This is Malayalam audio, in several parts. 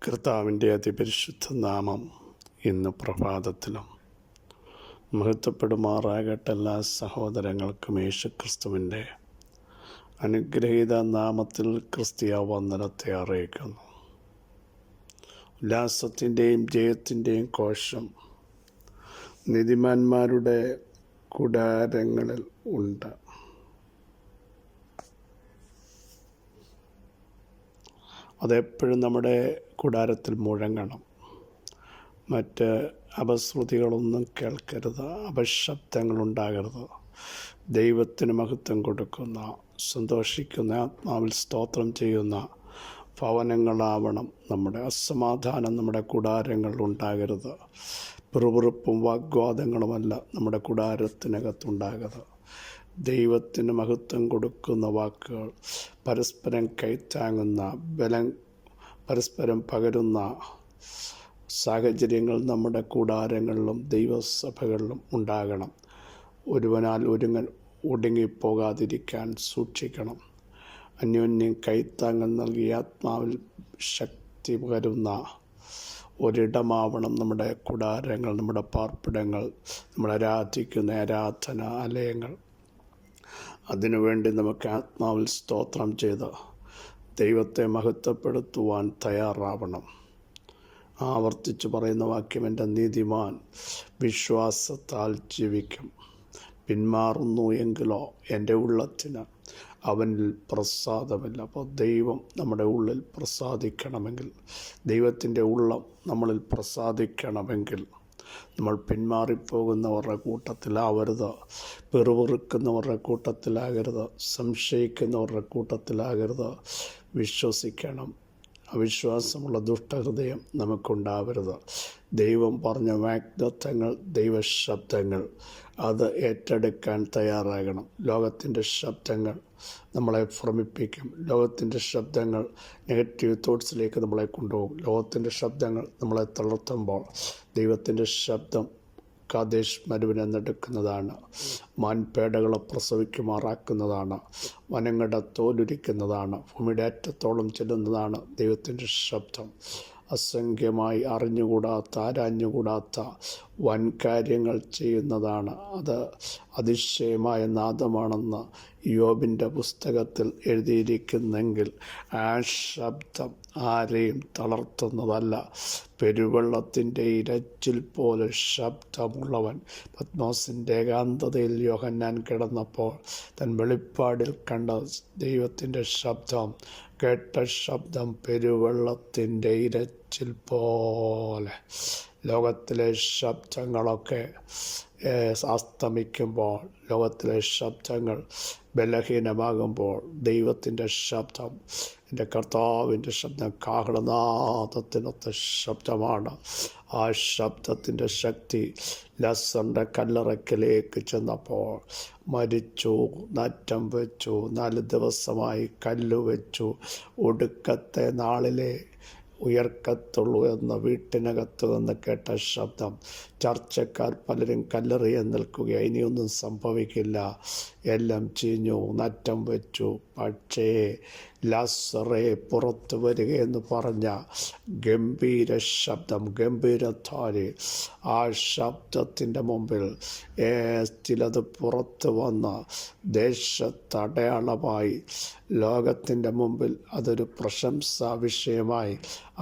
കർത്താവിൻ്റെ അതിപരിശുദ്ധ നാമം ഇന്ന് പ്രഭാതത്തിലും മഹത്വപ്പെടുമാറാകട്ടെ. എല്ലാ സഹോദരങ്ങൾക്കും യേശുക്രിസ്തുവിൻ്റെ അനുഗ്രഹീത നാമത്തിൽ ക്രിസ്തീയ വന്ദനത്തെ അറിയിക്കുന്നു. ഉല്ലാസത്തിൻ്റെയും ജയത്തിൻ്റെയും കോശം നീതിമാന്മാരുടെ കൂടാരങ്ങളിൽ ഉണ്ട്. അതെപ്പോഴും നമ്മുടെ കൂടാരത്തിൽ മുഴങ്ങണം. മറ്റ് അപശ്രുതികളൊന്നും കേൾക്കരുത്, അപശബ്ദങ്ങളുണ്ടാകരുത്. ദൈവത്തിന് മഹത്വം കൊടുക്കുന്ന, സന്തോഷിക്കുന്ന, ആത്മാവിൽ സ്തോത്രം ചെയ്യുന്ന ഭവനങ്ങളാവണം നമ്മുടെ. അസമാധാനം നമ്മുടെ കൂടാരങ്ങളിൽ ഉണ്ടാകരുത്. പിറുപിറുപ്പും വാഗ്വാദങ്ങളുമല്ല നമ്മുടെ കൂടാരത്തിനകത്തുണ്ടാകരുത്. ദൈവത്തിന് മഹത്വം കൊടുക്കുന്ന വാക്കുകൾ, പരസ്പരം കൈത്താങ്ങുന്ന, ബലം പരസ്പരം പകരുന്ന സാഹചര്യങ്ങൾ നമ്മുടെ കൂടാരങ്ങളിലും ദൈവസഭകളിലും ഉണ്ടാകണം. ഒരുവനാൽ ഒടുങ്ങിപ്പോകാതിരിക്കാൻ സൂക്ഷിക്കണം. അന്യോന്യം കൈത്താങ്ങൽ നൽകി ആത്മാവിൽ ശക്തി പകരുന്ന ഒരിടമാവണം നമ്മുടെ കൂടാരങ്ങൾ, നമ്മുടെ പാർപ്പിടങ്ങൾ, നമ്മൾ ആരാധിക്കുന്ന ആരാധനാലയങ്ങൾ. അതിനുവേണ്ടി നമുക്ക് ആത്മാവിൽ സ്തോത്രം ചെയ്ത് ദൈവത്തെ മഹത്വപ്പെടുത്തുവാൻ തയ്യാറാവണം. ആവർത്തിച്ച് പറയുന്ന വാക്യം, എൻ്റെ നീതിമാൻ വിശ്വാസത്താൽ ജീവിക്കും. പിന്മാറുന്നു എങ്കിലോ എൻ്റെ ഉള്ളത്തിന് അവനിൽ പ്രസാദമില്ല. അപ്പോൾ ദൈവം നമ്മുടെ ഉള്ളിൽ പ്രസാദിക്കണമെങ്കിൽ, ദൈവത്തിൻ്റെ ഉള്ളം നമ്മളിൽ പ്രസാദിക്കണമെങ്കിൽ നമ്മൾ പിന്മാറിപ്പോകുന്നവരുടെ കൂട്ടത്തിലാവരുത്, പിറുപിറുക്കുന്നവരുടെ കൂട്ടത്തിലാകരുത്, സംശയിക്കുന്നവരുടെ കൂട്ടത്തിലാകരുത്. വിശ്വസിക്കണം. അവിശ്വാസമുള്ള ദുഷ്ടഹൃദയം നമുക്കുണ്ടാവരുത്. ദൈവം പറഞ്ഞ വാഗ്ദത്തങ്ങൾ, ദൈവശബ്ദങ്ങൾ, അത് ഏറ്റെടുക്കാൻ തയ്യാറാകണം. ലോകത്തിൻ്റെ ശബ്ദങ്ങൾ നമ്മളെ ഭ്രമിപ്പിക്കും. ലോകത്തിൻ്റെ ശബ്ദങ്ങൾ നെഗറ്റീവ് തോട്ട്സിലേക്ക് നമ്മളെ കൊണ്ടുപോകും. ലോകത്തിൻ്റെ ശബ്ദങ്ങൾ നമ്മളെ തളർത്തുമ്പോൾ ദൈവത്തിൻ്റെ ശബ്ദം കാദേശ് മരുവിനെന്നെടുക്കുന്നതാണ്. മാൻപേടകളെ പ്രസവിക്കുമാറാക്കുന്നതാണ്. വനങ്ങളുടെ തോലുരിക്കുന്നതാണ്. ഭൂമിയുടെ അറ്റത്തോളം ചെല്ലുന്നതാണ് ദൈവത്തിൻ്റെ ശബ്ദം. അസംഖ്യമായി അറിഞ്ഞുകൂടാത്ത, ആരാഞ്ഞുകൂടാത്ത വൻ കാര്യങ്ങൾ ചെയ്യുന്നതാണ്. അത് അതിശയമായ നാദമാണെന്ന് യോബിൻ്റെ പുസ്തകത്തിൽ എഴുതിയിരിക്കുന്നെങ്കിൽ ആ ശബ്ദം ആരെയും തളർത്തുന്നതല്ല. പെരുവെള്ളത്തിൻ്റെ ഇരച്ചിൽ പോലെ ശബ്ദമുള്ളവൻ. പത്മോസിൻ്റെ ഏകാന്തതയിൽ യോഹന്നാൻ കിടന്നപ്പോൾ തൻ വെളിപ്പാടിൽ കണ്ട ദൈവത്തിൻ്റെ ശബ്ദം, കേട്ട ശബ്ദം പെരുവെള്ളത്തിൻ്റെ ഇരച്ചിൽ പോലെ. ലോകത്തിലെ ശബ്ദങ്ങളൊക്കെ അസ്തമിക്കുമ്പോൾ, ലോകത്തിലെ ശബ്ദങ്ങൾ ബലഹീനമാകുമ്പോൾ ദൈവത്തിൻ്റെ ശബ്ദം, എൻ്റെ കർത്താവിൻ്റെ ശബ്ദം കാഹളനാദത്തിനൊത്ത ശബ്ദമാണ്. ആ ശബ്ദത്തിൻ്റെ ശക്തി ലസറിൻ്റെ കല്ലറയ്ക്കലേക്ക് ചെന്നപ്പോൾ മരിച്ചു, നാറ്റം വെച്ചു, 4 ദിവസമായി കല്ലുവെച്ചു, ഒടുക്കത്തെ നാളിലെ ഉയർക്കത്തുള്ളൂ എന്ന വീട്ടിനകത്ത് നിന്ന് കേട്ട ശബ്ദം. ചർച്ചക്കാർ പലരും കല്ലെറിയാൻ നിൽക്കുകയാണ്. ഇനിയൊന്നും സംഭവിക്കില്ല, എല്ലാം ചീഞ്ഞു, നാറ്റം വെച്ചു. പക്ഷേ ലാസറേ പുറത്തു വരികയെന്ന് പറഞ്ഞ ഗംഭീര ശബ്ദം, ഗംഭീരധ്വനി. ആ ശബ്ദത്തിൻ്റെ മുമ്പിൽ ചിലത് പുറത്ത് വന്ന് ദേശത്തടയാളമായി ലോകത്തിൻ്റെ മുമ്പിൽ അതൊരു പ്രശംസാ വിഷയമായി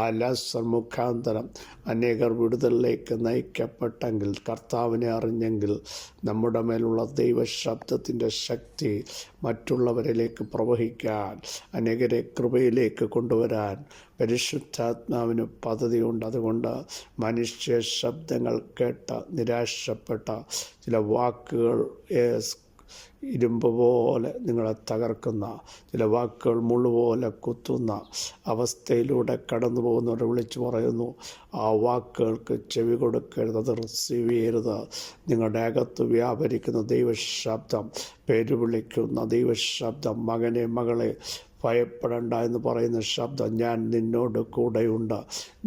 ആ ലാസർ മുഖാന്തരം അനേകർ വിടുതലിലേക്ക് നയിക്കപ്പെട്ടെങ്കിൽ, കർത്താവിനെ അറിഞ്ഞെങ്കിൽ, നമ്മുടെ മേലുള്ള ദൈവശബ്ദത്തിൻ്റെ ശക്തി മറ്റുള്ളവരിലേക്ക് പ്രവഹിക്കാൻ, അനേകരെ കൃപയിലേക്ക് കൊണ്ടുവരാൻ പരിശുദ്ധാത്മാവിന് പദ്ധതിയുണ്ട്. അതുകൊണ്ട് മനുഷ്യ ശബ്ദങ്ങൾ കേട്ട നിരാശപ്പെട്ട ചില വാക്കുകൾ, ഇരുമ്പ് പോലെ നിങ്ങളെ തകർക്കുന്ന ചില വാക്കുകൾ, മുള്ളുപോലെ കുത്തുന്ന അവസ്ഥയിലൂടെ കടന്നു പോകുന്നവരെ വിളിച്ചു പറയുന്നു, ആ വാക്കുകൾക്ക് ചെവി കൊടുക്കരുത്, അത് റിസീവ് ചെയ്യരുത്. നിങ്ങളുടെ അകത്ത് വ്യാപരിക്കുന്ന ദൈവശബ്ദം, പേര് വിളിക്കുന്ന ദൈവശബ്ദം, മകനെ മകളെ ഭയപ്പെടേണ്ട എന്ന് പറയുന്ന ശബ്ദം, ഞാൻ നിന്നോട് കൂടെയുണ്ട്,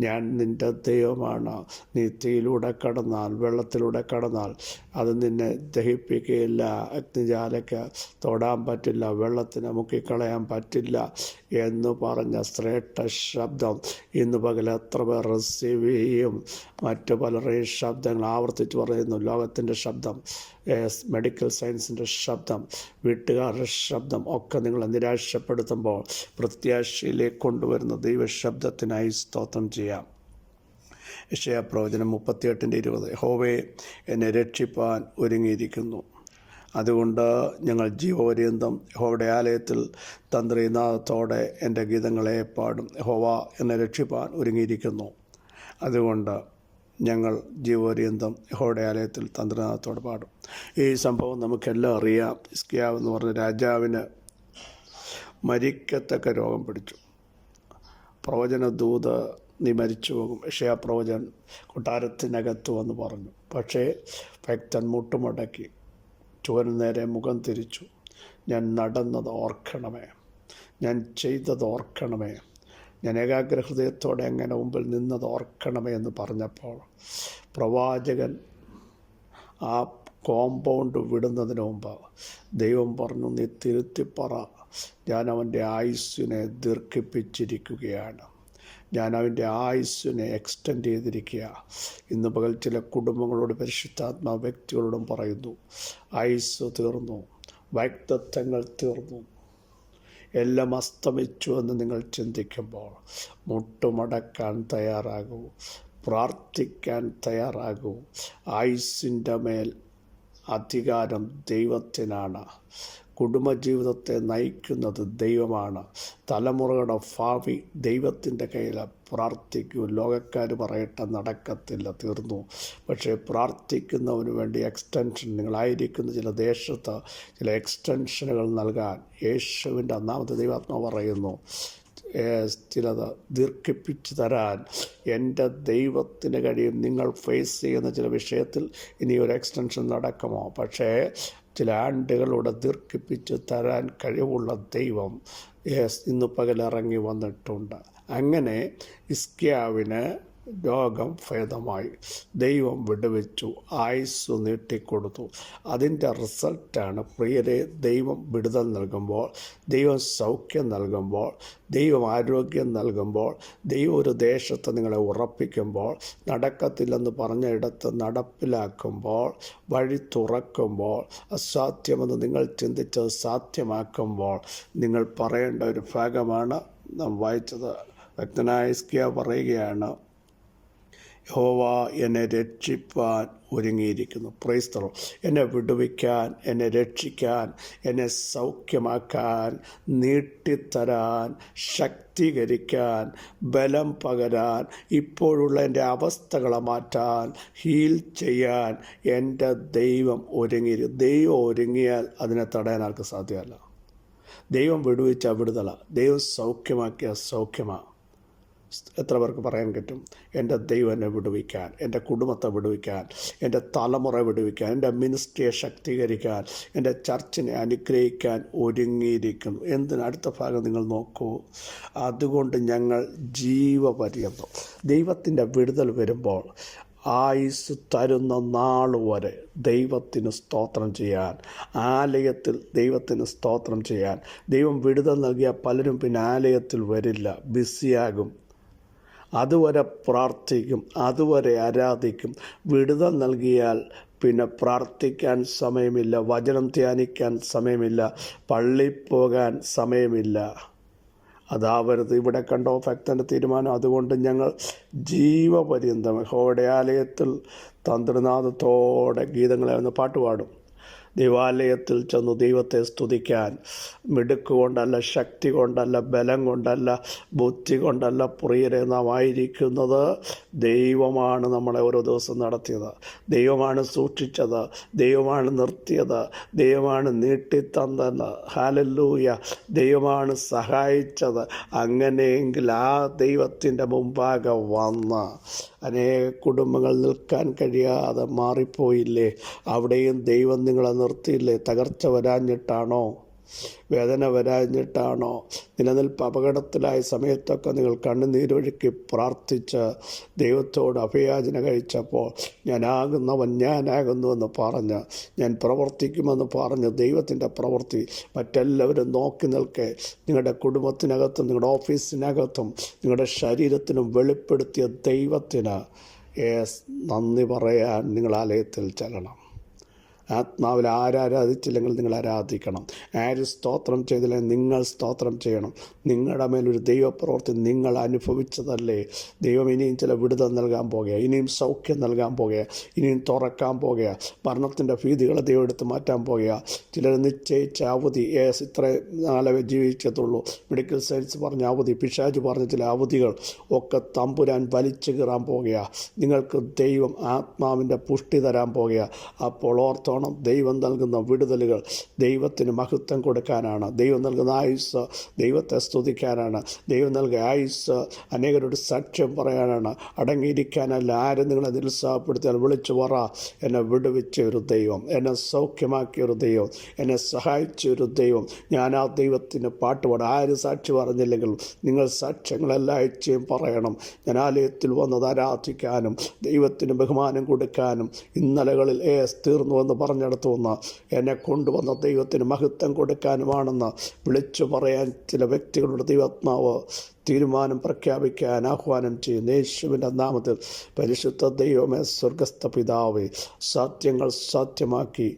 ഞാൻ നിൻ്റെ ദൈവമാണ്. നീ തീയിലൂടെ കടന്നാൽ, വെള്ളത്തിലൂടെ കടന്നാൽ അത് നിന്നെ ദഹിപ്പിക്കുകയില്ല, അഗ്നിജാലയ്ക്ക് തൊടാൻ പറ്റില്ല, വെള്ളത്തിന് മുക്കിക്കളയാൻ പറ്റില്ല എന്ന് പറഞ്ഞ ശ്രേഷ്ഠ ശബ്ദം ഇന്ന് പകൽ എത്ര പേർ റിസീവ് ചെയ്യും? മറ്റു പലരെയും ശബ്ദങ്ങൾ ആവർത്തിച്ച് പറയുന്നു. ലോകത്തിൻ്റെ ശബ്ദം, മെഡിക്കൽ സയൻസിൻ്റെ ശബ്ദം, വീട്ടുകാരുടെ ശബ്ദം ഒക്കെ നിങ്ങളെ നിരാശപ്പെടുത്തുമ്പോൾ പ്രത്യാശയിലേക്ക് കൊണ്ടുവരുന്ന ദൈവശബ്ദത്തിനായി സ്തോത്രം ചെയ്യാം. യെശയ്യാ പ്രവചനം 38:20. യഹോവേ, എന്നെ രക്ഷിപ്പാൻ ഒരുങ്ങിയിരിക്കുന്നു, അതുകൊണ്ട് ഞങ്ങൾ ജീവപര്യന്തം യഹോവയുടെ ആലയത്തിൽ തന്ത്രീനാദത്തോടെ എൻ്റെ ഗീതങ്ങളെ പാടും. യഹോവ എന്നെ രക്ഷിപ്പാൻ ഒരുങ്ങിയിരിക്കുന്നു, അതുകൊണ്ട് ഞങ്ങൾ ജീവപര്യന്തം യഹോവയുടെ ആലയത്തിൽ തന്ത്രനാദത്തോടെ പാടും. ഈ സംഭവം നമുക്കെല്ലാം അറിയാം. ഹിസ്കിയാവ് എന്ന് പറഞ്ഞ രാജാവിന് മരിക്കത്തക്ക രോഗം പിടിച്ചു. പ്രവചന ദൂത്, നീ മരിച്ചു പോകും, യെശയ്യാ പ്രവചൻ കൊട്ടാരത്തിനകത്ത് വന്ന് പറഞ്ഞു. പക്ഷേ ഭക്തൻ മുട്ടുമടക്കി ചുവന് നേരെ മുഖം തിരിച്ചു. ഞാൻ നടന്നത് ഓർക്കണമേ, ഞാൻ ചെയ്തത് ഓർക്കണമേ, ഞാൻ ഏകാഗ്രഹൃദയത്തോടെ എങ്ങനെ മുമ്പിൽ നിന്നത് ഓർക്കണമേ എന്ന് പറഞ്ഞപ്പോൾ പ്രവാചകൻ ആ കോമ്പൗണ്ട് വിടുന്നതിന് മുമ്പ് ദൈവം പറഞ്ഞു, നീ തിരുത്തിപ്പറ, ഞാൻ അവൻ്റെ ആയുസ്സിനെ ദീർഘിപ്പിച്ചിരിക്കുകയാണ്, ഞാൻ അവൻ്റെ ആയുസ്സിനെ എക്സ്റ്റെൻഡ് ചെയ്തിരിക്കുക. ഇന്ന് പകൽ ചില കുടുംബങ്ങളോട്, പരിശുദ്ധാത്മാ വ്യക്തികളോടും പറയുന്നു, ആയുസ് തീർന്നു, വാഗ്ദത്തങ്ങൾ തീർന്നു, എല്ലാം അസ്തമിച്ചു എന്ന് നിങ്ങൾ ചിന്തിക്കുമ്പോൾ മുട്ടുമടക്കാൻ തയ്യാറാകൂ, പ്രാർത്ഥിക്കാൻ തയ്യാറാകൂ. ആയുസ്സിൻ്റെ മേൽ അധികാരം ദൈവത്തിനാണ്. കുടുംബജീവിതത്തെ നയിക്കുന്നത് ദൈവമാണ്. തലമുറകളുടെ ഭാവി ദൈവത്തിൻ്റെ കയ്യിൽ. പ്രാർത്ഥിക്കൂ. ലോകക്കാർ പറയട്ടെ നടക്കത്തില്ല, തീർന്നു. പക്ഷേ പ്രാർത്ഥിക്കുന്നവന് വേണ്ടി എക്സ്റ്റൻഷൻ, നിങ്ങളായിരിക്കുന്ന ചില ദേശത്ത് ചില എക്സ്റ്റൻഷനുകൾ നൽകാൻ യേശുവിൻ്റെ ഒന്നാമത്തെ ദൈവാത്മാവ് പറയുന്നു. ചിലത് ദീർഘിപ്പിച്ചു തരാൻ എൻ്റെ ദൈവത്തിന് കഴിയും. നിങ്ങൾ ഫേസ് ചെയ്യുന്ന ചില വിഷയത്തിൽ ഇനി ഒരു എക്സ്റ്റൻഷൻ നടക്കുമോ? പക്ഷേ ചില ആണ്ടുകളോടെ ദീർഘിപ്പിച്ച് തരാൻ കഴിവുള്ള ദൈവം ഇന്ന് പകലിറങ്ങി വന്നിട്ടുണ്ട്. അങ്ങനെ ഹിസ്കിയാവിന് രോഗം ഭേദമായി, ദൈവം വിടുവിച്ചു, ആയുസ് നീട്ടിക്കൊടുത്തു. അതിൻ്റെ റിസൾട്ടാണ് പ്രിയരെ, ദൈവം വിടുതൽ നൽകുമ്പോൾ, ദൈവം സൗഖ്യം നൽകുമ്പോൾ, ദൈവം ആരോഗ്യം നൽകുമ്പോൾ, ദൈവം ഒരു ദേശത്ത് നിങ്ങളെ ഉറപ്പിക്കുമ്പോൾ, നടക്കത്തില്ലെന്ന് പറഞ്ഞ ഇടത്ത് നടപ്പിലാക്കുമ്പോൾ, വഴി തുറക്കുമ്പോൾ, അസാധ്യമെന്ന് നിങ്ങൾ ചിന്തിച്ചത് സാധ്യമാക്കുമ്പോൾ നിങ്ങൾ പറയേണ്ട ഒരു ഭാഗമാണ് നാം വായിച്ചത്. ഭക്തനായ ഹിസ്കിയാവ് പറയുകയാണ്, യഹോവ എന്നെ രക്ഷിപ്പാൻ ഒരുങ്ങിയിരിക്കുന്നു. Praise the Lord. എന്നെ വിടുവിക്കാൻ, എന്നെ രക്ഷിക്കാൻ, എന്നെ സൗഖ്യമാക്കാൻ, നീട്ടിത്തരാൻ, ശക്തീകരിക്കാൻ, ബലം പകരാൻ, ഇപ്പോഴുള്ള എൻ്റെ അവസ്ഥകളെ മാറ്റാൻ, ഹീൽ ചെയ്യാൻ എൻ്റെ ദൈവം ഒരുങ്ങിയിരിക്കും. ദൈവം ഒരുങ്ങിയാൽ അതിനെ തടയാൻ ആൾക്ക് സാധ്യമല്ല. ദൈവം വിടുവിച്ച വിടുതല, ദൈവം സൗഖ്യമാക്കിയ സൗഖ്യമാണ്. എത്ര പേർക്ക് പറയാൻ പറ്റും, എൻ്റെ ദൈവം എന്നെ വിടുവിക്കാൻ, എൻ്റെ കുടുംബത്തെ വിടുവിക്കാൻ, എൻ്റെ തലമുറ വിടുവിക്കാൻ, എൻ്റെ മിനിസ്ട്രിയെ ശക്തീകരിക്കാൻ, എൻ്റെ ചർച്ചിനെ അനുഗ്രഹിക്കാൻ ഒരുങ്ങിയിരിക്കുന്നു. എന്തിന്? അടുത്ത ഭാഗം നിങ്ങൾ നോക്കൂ. അതുകൊണ്ട് ഞങ്ങൾ ജീവപര്യന്തം, ദൈവത്തിൻ്റെ വിടുതൽ വരുമ്പോൾ ആയുസ് തരുന്ന നാൾ വരെ ദൈവത്തിന് സ്തോത്രം ചെയ്യാൻ, ആലയത്തിൽ ദൈവത്തിന് സ്തോത്രം ചെയ്യാൻ. ദൈവം വിടുതൽ നൽകിയ പലരും പിന്നെ ആലയത്തിൽ വരില്ല, ബിസിയാകും. അതുവരെ പ്രാർത്ഥിക്കും, അതുവരെ ആരാധിക്കും. വിടുതൽ നൽകിയാൽ പിന്നെ പ്രാർത്ഥിക്കാൻ സമയമില്ല, വചനം ധ്യാനിക്കാൻ സമയമില്ല, പള്ളിയിൽ പോകാൻ സമയമില്ല. അതാവരുത്. ഇവിടെ കണ്ടോ ഭക്തൻ്റെ തീരുമാനം. അതുകൊണ്ട് ഞങ്ങൾ ജീവപര്യന്തം യഹോവയുടെ ആലയത്തിൽ തന്ത്രനാദത്തോടെ ഗീതങ്ങളെ ഒന്ന് പാട്ടുപാടും. ദൈവാലയത്തിൽ ചെന്നു ദൈവത്തെ സ്തുതിക്കാൻ, മിടുക്ക് കൊണ്ടല്ല, ശക്തി കൊണ്ടല്ല, ബലം കൊണ്ടല്ല, ബുദ്ധി കൊണ്ടല്ല. പ്രിയരെ, നാം ആയിരിക്കുന്നത് ദൈവമാണ് നമ്മളെ ഓരോ ദിവസം നടത്തിയത്, ദൈവമാണ് സൂക്ഷിച്ചത്, ദൈവമാണ് നിർത്തിയത്, ദൈവമാണ് നീട്ടിത്തന്നത്. ഹല്ലേലൂയ. ദൈവമാണ് സഹായിച്ചത്. അങ്ങനെയെങ്കിൽ ആ ദൈവത്തിൻ്റെ മുമ്പാകെ വന്ന് അനേക കുടുംബങ്ങൾ നിൽക്കാൻ കഴിയാതെ മാറിപ്പോയില്ലേ? അവിടെയും ദൈവം നിങ്ങളെ നിർത്തിയില്ലേ? തകർച്ച വരാഞ്ഞിട്ടാണോ? വേദന വരാഞ്ഞിട്ടാണോ? നിലനിൽപ്പ് അപകടത്തിലായ സമയത്തൊക്കെ നിങ്ങൾ കണ്ണുനീരൊഴുക്കി പ്രാർത്ഥിച്ച് ദൈവത്തോട് അഭയാചന കഴിച്ചപ്പോൾ ഞാനാകുന്നുവെന്ന് പറഞ്ഞ്, ഞാൻ പ്രവർത്തിക്കുമെന്ന് പറഞ്ഞ് ദൈവത്തിൻ്റെ പ്രവൃത്തി മറ്റെല്ലാവരും നോക്കി നിൽക്കെ നിങ്ങളുടെ കുടുംബത്തിനകത്തും നിങ്ങളുടെ ഓഫീസിനകത്തും നിങ്ങളുടെ ശരീരത്തിനും വെളിപ്പെടുത്തിയ ദൈവത്തിന് നന്ദി പറയാൻ നിങ്ങൾ ആലയത്തിൽ ചെല്ലണം. ആത്മാവിൽ ആരാധിച്ചില്ലെങ്കിൽ നിങ്ങൾ ആരാധിക്കണം. ആര് സ്തോത്രം ചെയ്തില്ലെങ്കിൽ നിങ്ങൾ സ്തോത്രം ചെയ്യണം. നിങ്ങളുടെ മേലൊരു ദൈവപ്രവൃത്തി നിങ്ങൾ അനുഭവിച്ചതല്ലേ. ദൈവം ഇനിയും ചില വിടുതൽ നൽകാൻ പോകുക, ഇനിയും സൗഖ്യം നൽകാൻ പോകുക, ഇനിയും തുറക്കാൻ പോകുക. മരണത്തിൻ്റെ ഭീതികളെ ദൈവം എടുത്ത് മാറ്റാൻ പോകുക. ചിലർ നിശ്ചയിച്ച അവധി ഇത്ര നാളെ ജീവിക്കത്തുള്ളൂ, മെഡിക്കൽ സയൻസ് പറഞ്ഞ അവധി, പിശാച് പറഞ്ഞ ചില അവധികൾ ഒക്കെ തമ്പുരാൻ വലിച്ചു കീറാൻ പോകുക. നിങ്ങൾക്ക് ദൈവം ആത്മാവിൻ്റെ പുഷ്ടി തരാൻ പോകുക. അപ്പോൾ ഓർത്തോണം, ദൈവം നൽകുന്ന വിടുതലുകൾ ദൈവത്തിന് മഹത്വം കൊടുക്കാനാണ്. ദൈവം നൽകുന്ന ആയുസ് ദൈവത്തെ സ്തുതിക്കാനാണ്. ദൈവം നൽകിയ ആയുസ് അനേകരോട് സാക്ഷ്യം പറയാനാണ്, അടങ്ങിയിരിക്കാനല്ല. ആരും നിങ്ങളെ നിരുത്സാഹപ്പെടുത്തിയാൽ വിളിച്ചു പറ, എന്നെ വിടുവിച്ച ഒരു ദൈവം, എന്നെ സൗഖ്യമാക്കിയ ഒരു ദൈവം, എന്നെ സഹായിച്ച ഒരു ദൈവം. ഞാൻ ആ ദൈവത്തിന് പാട്ടുപാടും. ആര് സാക്ഷി പറഞ്ഞില്ലെങ്കിലും നിങ്ങൾ സാക്ഷ്യങ്ങളെല്ലാ ആഴ്ചയും പറയണം. ഞാൻ ആലയത്തിൽ വന്നത് ആരാധിക്കാനും ദൈവത്തിന് ബഹുമാനം കൊടുക്കാനും, ഇന്നലകളിൽ തീർന്നുവെന്ന് പറഞ്ഞെടുത്തുവന്ന് എന്നെ കൊണ്ടുവന്ന ദൈവത്തിന് മഹത്വം കൊടുക്കാനുമാണെന്ന് വിളിച്ചു പറയാൻ ചില വ്യക്തികളുടെ ദൈവാത്മാവ് തീരുമാനം പ്രഖ്യാപിക്കാൻ ആഹ്വാനം ചെയ്യുന്നു. യേശുവിൻ്റെ നാമത്തിൽ പരിശുദ്ധ ദൈവമേ, സ്വർഗസ്ഥ പിതാവേ, സത്യങ്ങൾ സത്യമാക്കി,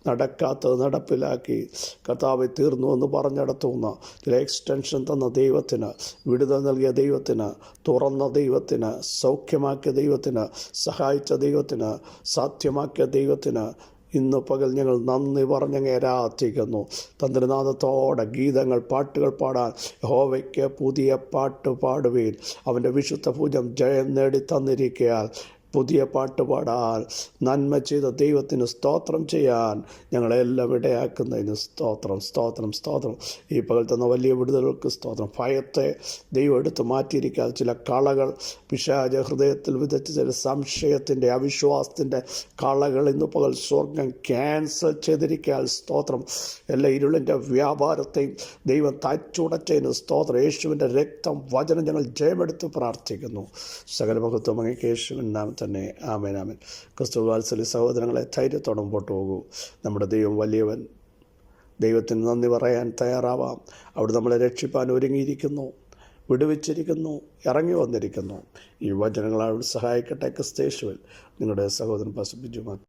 നടക്കാത്തത് നടപ്പിലാക്കി, കർത്താവെ തീർന്നു എന്ന് പറഞ്ഞെടുത്തുന്ന ചില എക്സ്റ്റൻഷൻ തന്ന ദൈവത്തിന്, വിടുതൽ നൽകിയ ദൈവത്തിന്, തുറന്ന ദൈവത്തിന്, സൗഖ്യമാക്കിയ ദൈവത്തിന്, സഹായിച്ച ദൈവത്തിന്, സാധ്യമാക്കിയ ദൈവത്തിന് ഇന്ന് പകൽ ഞങ്ങൾ നന്ദി പറഞ്ഞങ്ങ് ആരാധിക്കുന്നു. തന്ത്രനാഥത്തോടെ ഗീതങ്ങൾ, പാട്ടുകൾ പാടാൻ യഹോവയ്ക്ക് പുതിയ പാട്ട് പാടുവീൻ. അവൻ്റെ വിശുദ്ധ പൂജം ജയം നേടി തന്നിരിക്കയാൽ പുതിയ പാട്ട് പാടാൻ, നന്മ ചെയ്ത ദൈവത്തിന് സ്തോത്രം ചെയ്യാൻ ഞങ്ങളെല്ലാം ഇടയാക്കുന്നതിന് സ്തോത്രം, സ്തോത്രം, സ്തോത്രം. ഈ പകൽ തന്ന വലിയ വിടുതലുകൾക്ക് സ്തോത്രം. ഭയത്തെ ദൈവം എടുത്ത് മാറ്റിയിരിക്കാതെ ചില കളകൾ പിശാച ഹൃദയത്തിൽ വിതച്ച ചില സംശയത്തിൻ്റെ, അവിശ്വാസത്തിൻ്റെ കളകൾ ഇന്ന് പകൽ സ്വർഗം ക്യാൻസൽ ചെയ്തിരിക്കാൻ സ്തോത്രം. എല്ലാ ഇരുളിൻ്റെ വ്യാപാരത്തെയും ദൈവം തച്ചുടച്ചതിന് സ്തോത്രം. യേശുവിൻ്റെ രക്തം, വചനം ഞങ്ങൾ ജയമെടുത്ത് പ്രാർത്ഥിക്കുന്നു. സകല മഹത്വം അങ്ങേക്ക് യേശുവിൻ നാമത്തിൽ തന്നെ. ആമേൻ, ആമേൻ. ക്രിസ്തു വാത്സല്യ സഹോദരങ്ങളെ, ധൈര്യത്തോടെ മുമ്പോട്ട് പോകൂ. നമ്മുടെ ദൈവം വലിയവൻ. ദൈവത്തിന് നന്ദി പറയാൻ തയ്യാറാവാം. അവിടെ നമ്മളെ രക്ഷിപ്പാൻ ഒരുങ്ങിയിരിക്കുന്നു, വിടുവിച്ചിരിക്കുന്നു, ഇറങ്ങി വന്നിരിക്കുന്നു. ഈ വചനങ്ങൾ അവിടെ സഹായിക്കട്ടെ. ക്രിസ്തേശുവിൽ നിങ്ങളുടെ സഹോദരൻ പാസ്റ്റർ ബിജു മാത്യു.